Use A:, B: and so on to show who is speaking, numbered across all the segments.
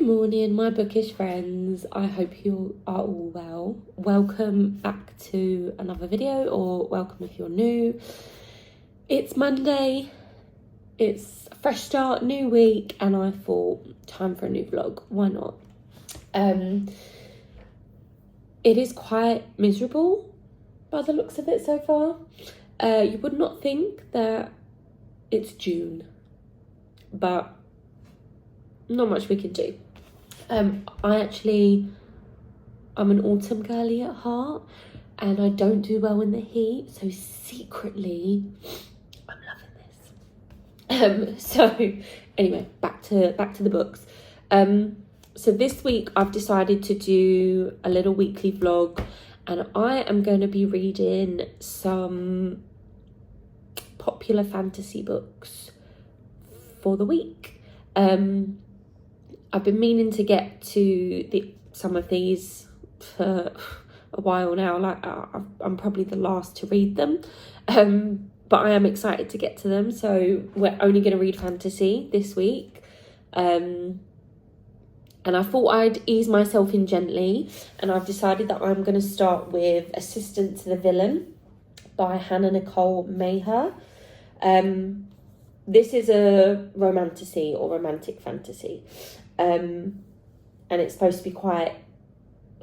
A: morning, my bookish friends. I hope you are all well. Welcome back to another video, or welcome if you're new. It's Monday, it's a fresh start, new week, and I thought, time for a new vlog. Why not? It is quite miserable by the looks of it so far. You would not think that it's June, but not much we can do. I'm an autumn girly at heart, and I don't do well in the heat, so secretly I'm loving this. So anyway, back to the books. So this week I've decided to do a little weekly vlog, and I am going to be reading some popular fantasy books for the week. I've been meaning to get to some of these for a while now. I'm probably the last to read them, but I am excited to get to them. So we're only going to read fantasy this week, and I thought I'd ease myself in gently, and I've decided that I'm going to start with Assistant to the Villain by Hannah Nicole Maher. This is a romantic fantasy, and it's supposed to be quite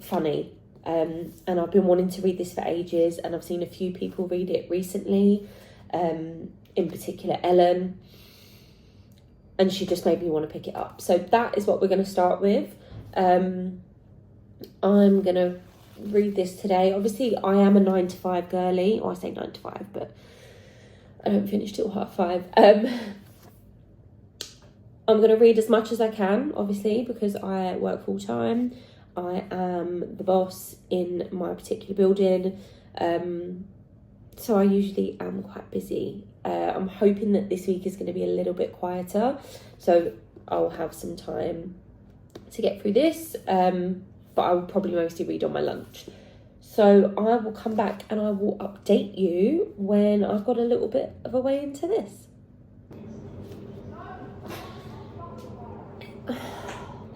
A: funny, and I've been wanting to read this for ages, and I've seen a few people read it recently, in particular Ellen, and she just made me want to pick it up. So that is what we're going to start with. I'm going to read this today. Obviously I am a 9 to 5 girly, or I say 9 to 5, but I don't finish till 5:30. I'm going to read as much as I can, obviously, because I work full time. I am the boss in my particular building, so I usually am quite busy. I'm hoping that this week is going to be a little bit quieter, so I'll have some time to get through this, but I will probably mostly read on my lunch. So I will come back and I will update you when I've got a little bit of a way into this.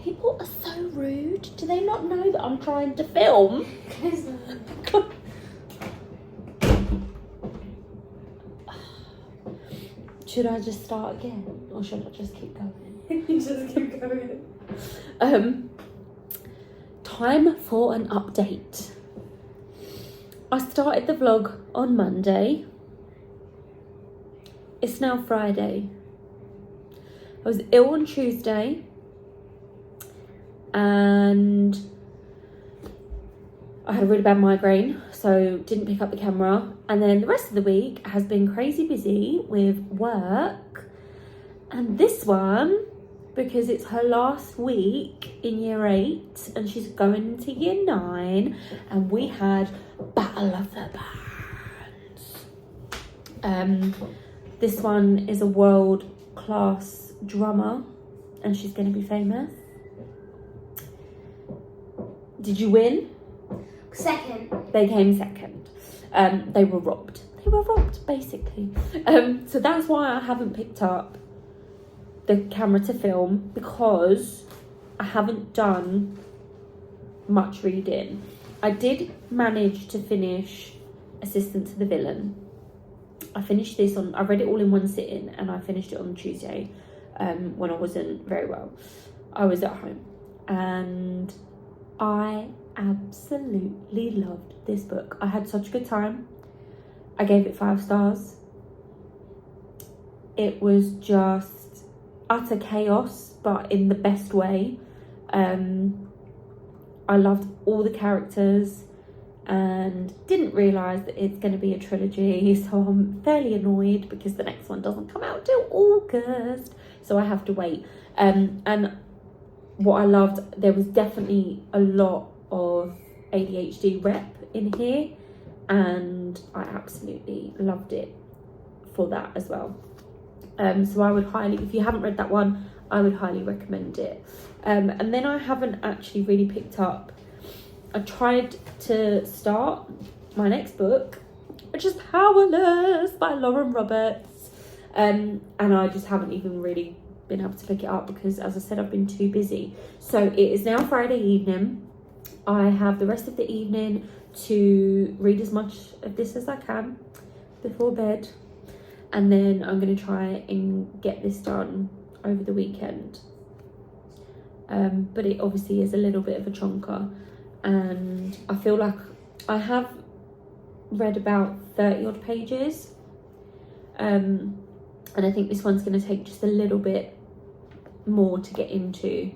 A: People are so rude. Do they not know that I'm trying to film? Should I just start again, or should I just keep going?
B: Just keep going.
A: Time for an update. I started the vlog on Monday. It's now Friday. I was ill on Tuesday, and I had a really bad migraine, so didn't pick up the camera. And then the rest of the week has been crazy busy with work. And this one, because it's her last week in year 8 and she's going into year 9, and we had Battle of the Bands. This one is a world-class drummer, and she's going to be famous. Did you win?
B: Second.
A: They came second. They were robbed. Basically. So that's why I haven't picked up the camera to film, because I haven't done much reading. I did manage to finish Assistant to the Villain. I finished this I read it all in one sitting, and I finished it on Tuesday, when I wasn't very well. I was at home, and I absolutely loved this book. I had such a good time. I gave it 5 stars. It was just utter chaos, but in the best way. I loved all the characters, and didn't realise that it's going to be a trilogy, so I'm fairly annoyed because the next one doesn't come out till August, so I have to wait. And what I loved, there was definitely a lot of ADHD rep in here, and I absolutely loved it for that as well. So I would highly, if you haven't read that one, I would highly recommend it. And then I haven't actually really picked up, I tried to start my next book, which is Powerless by Lauren Roberts, and I just haven't even really been able to pick it up because, as I said, I've been too busy. So it is now Friday evening. I have the rest of the evening to read as much of this as I can before bed, and then I'm going to try and get this done over the weekend. But it obviously is a little bit of a chonker, and I feel like I have read about 30 odd pages, and I think this one's going to take just a little bit more to get into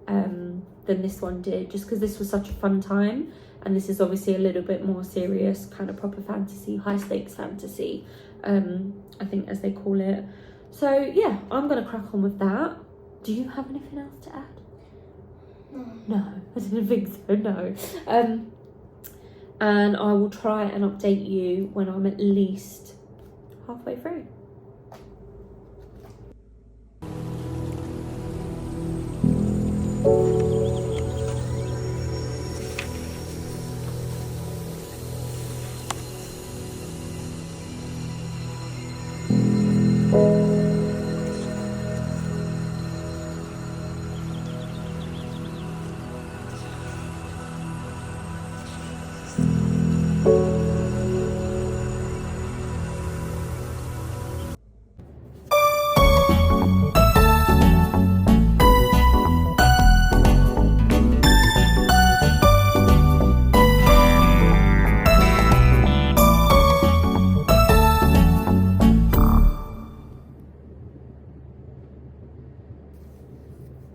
A: than this one did, just because this was such a fun time, and this is obviously a little bit more serious, kind of proper fantasy, high stakes fantasy, I think, as they call it. So yeah, I'm gonna crack on with that. Do you have anything else to add? No, I didn't think so. No. And I will try and update you when I'm at least halfway through.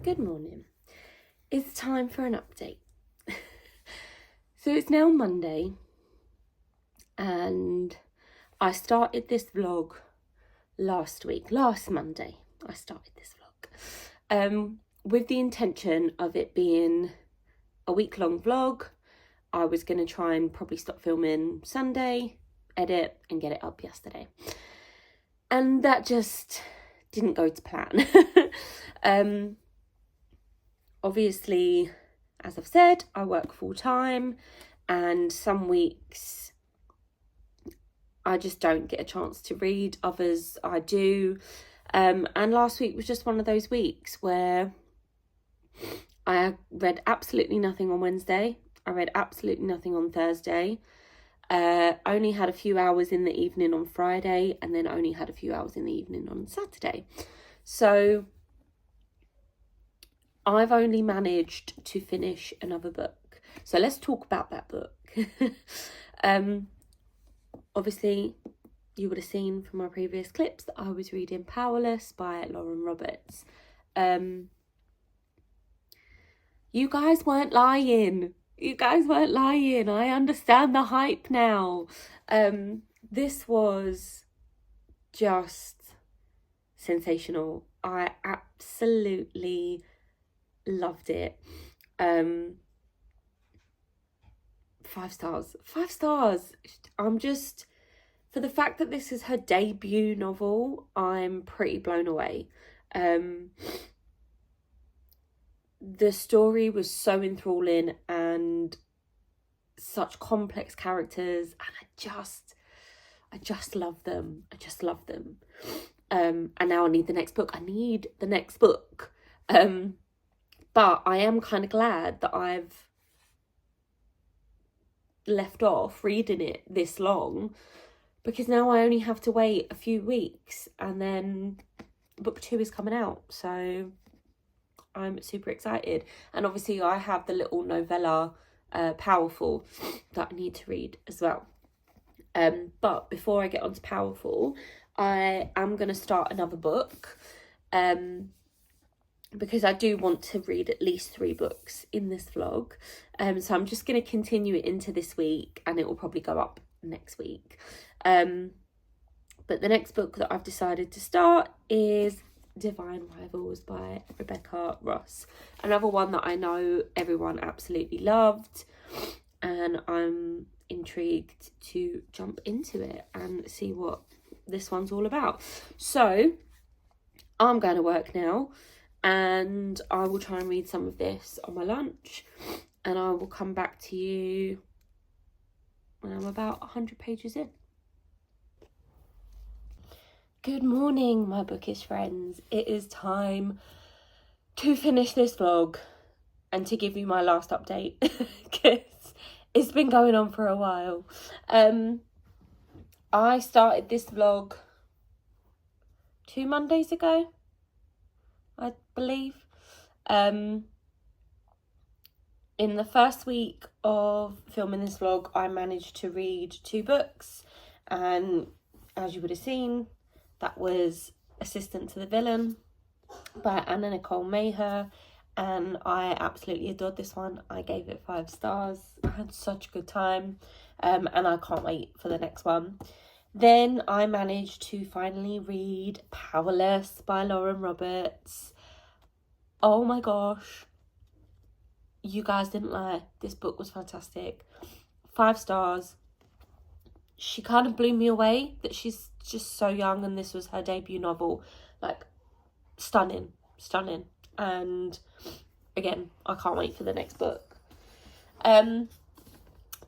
A: Good morning. It's time for an update. So it's now Monday, and I started this vlog last Monday. I started this vlog with the intention of it being a week-long vlog. I was going to try and probably stop filming Sunday, edit and get it up yesterday, and that just didn't go to plan. Obviously, as I've said, I work full-time, and some weeks I just don't get a chance to read, others I do. And last week was just one of those weeks where I read absolutely nothing on Wednesday, I read absolutely nothing on Thursday, only had a few hours in the evening on Friday, and then only had a few hours in the evening on Saturday. So I've only managed to finish another book. So let's talk about that book. Obviously, you would have seen from my previous clips that I was reading Powerless by Lauren Roberts. You guys weren't lying. I understand the hype now. This was just sensational. I absolutely loved it. 5 stars. I'm just, for the fact that this is her debut novel, I'm pretty blown away. The story was so enthralling and such complex characters, and I just love them. And now I need the next book. But I am kind of glad that I've left off reading it this long, because now I only have to wait a few weeks and then book 2 is coming out. So I'm super excited. And obviously I have the little novella, Powerful, that I need to read as well. But before I get on to Powerful, I am going to start another book. Because I do want to read at least 3 books in this vlog. So I'm just going to continue it into this week, and it will probably go up next week. But the next book that I've decided to start is Divine Rivals by Rebecca Ross. Another one that I know everyone absolutely loved, and I'm intrigued to jump into it and see what this one's all about. So I'm going to work now, and I will try and read some of this on my lunch, and I will come back to you when I'm about 100 pages in. Good morning, my bookish friends. It is time to finish this vlog and to give you my last update because it's been going on for a while. I started this vlog 2 Mondays ago, I believe. In the first week of filming this vlog, I managed to read 2 books, and as you would have seen, that was Assistant to the Villain by Anna Nicole Maher, and I absolutely adored this one. I gave it 5 stars. I had such a good time, and I can't wait for the next one. Then I managed to finally read Powerless by Lauren Roberts. Oh my gosh. You guys didn't lie. This book was fantastic. 5 stars. She kind of blew me away that she's just so young and this was her debut novel. Like, stunning. And again, I can't wait for the next book. Then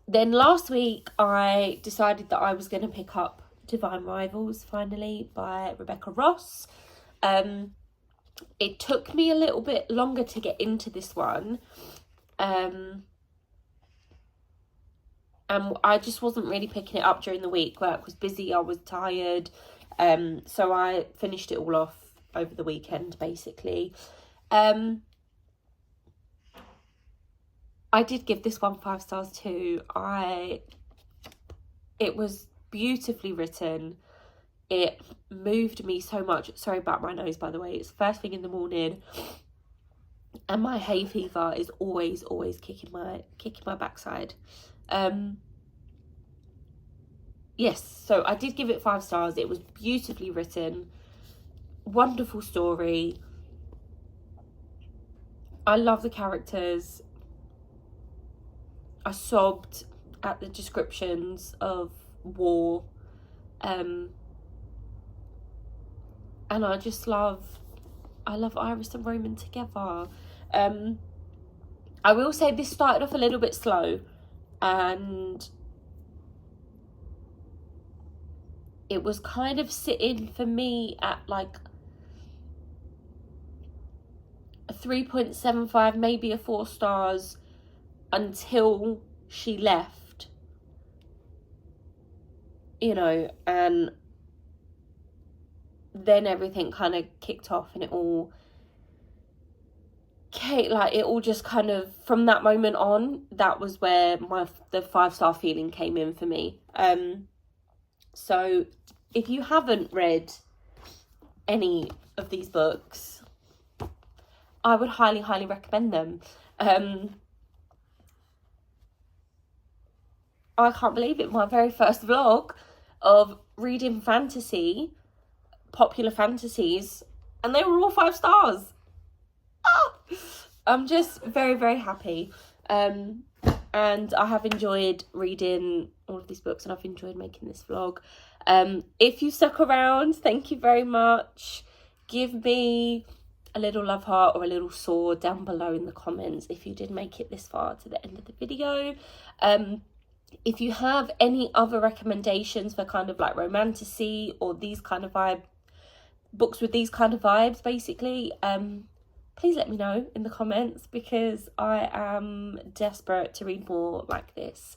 A: last week I decided that I was going to pick up Divine Rivals finally by Rebecca Ross. It took me a little bit longer to get into this one. And I just wasn't really picking it up during the week. Work was busy, I was tired, so I finished it all off over the weekend basically. I did give this one 5 stars too. It was beautifully written. It moved me so much. Sorry about my nose, by the way. It's first thing in the morning and my hay fever is always kicking my backside. Yes, so I did give it 5 stars. It was beautifully written, wonderful story. I love the characters. I sobbed at the descriptions of war, and I just love Iris and Roman together. I will say this started off a little bit slow, and it was kind of sitting for me at like a 3.75, maybe a 4 stars until she left, you know, and then everything kind of kicked off and it all just kind of, from that moment on, that was where the 5-star feeling came in for me. So if you haven't read any of these books, I would highly recommend them. I can't believe it, my very first vlog of reading fantasy, popular fantasies, and they were all 5 stars. I'm just very happy. And I have enjoyed reading all of these books and I've enjoyed making this vlog. If you stuck around, thank you very much. Give me a little love heart or a little sword down below in the comments if you did make it this far to the end of the video. If you have any other recommendations for kind of like romantasy or these kind of books with these kind of vibes basically, please let me know in the comments because I am desperate to read more like this.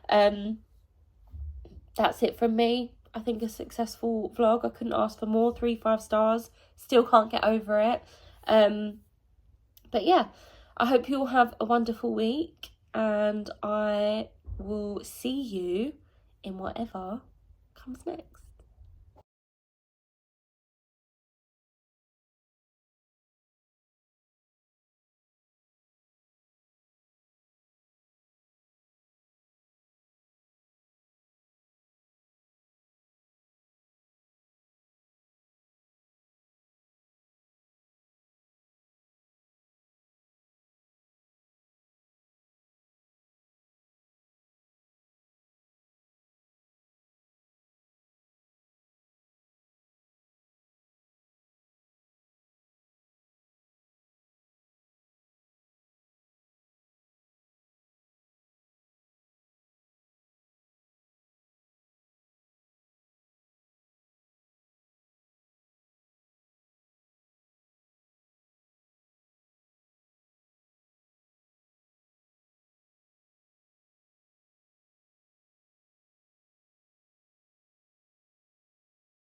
A: That's it from me. I think a successful vlog. I couldn't ask for more. 3-5 stars. Still can't get over it. But yeah, I hope you all have a wonderful week and I will see you in whatever comes next.